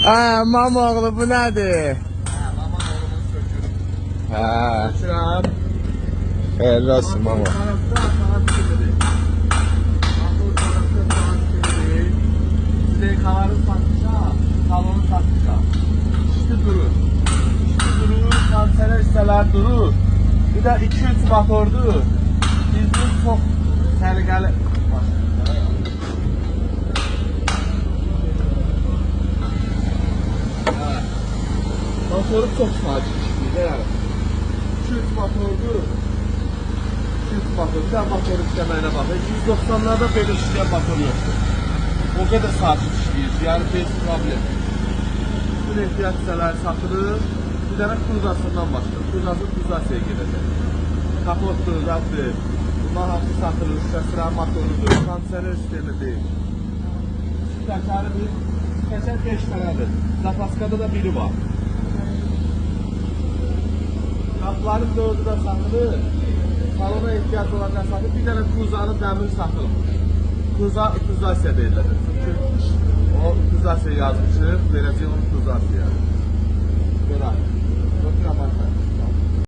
Ha, mama oğlu bu nədir? Mama oğlumun sökür. Ha, Sökürəm. xeyirli olsun mama. Zeykaları satışa, salonu satışa. İşte durur. Kanser hissələr durur. Bir də 2-3 motordur. Bizim çox səliqəli. Motoru çox sakit işləyir. Yəni 2-3 motordur. 2-3 motor. Bir də motor işləməyinə baxır. 290'larda belə işləyən motor yoxdur. O qədər sakit işləyir. Yəni heç problem. Bu ehtiyat hissələri satılır. Bir dənə kruzasından başlayır. Kruzası kruzasiyaya gedəcək. Kapotdur, rabdır. Bunlar hamısı satılır. Şəsrə motorudur. Kondisioner sistemi deyil. Şu təkəri bir keçən 5 dənədir. Zapaskada da biri var. Qapıların 4'ü də satılır. Salona ehtiyac olan nə satılır? Bir dənə kruzanın dəmiri satılmış. Kruzasiya deyirlər. Çünki o kruzasiya yazmışıq. Verəcək onu kruzasiya. Belə. Götürəm başlayın.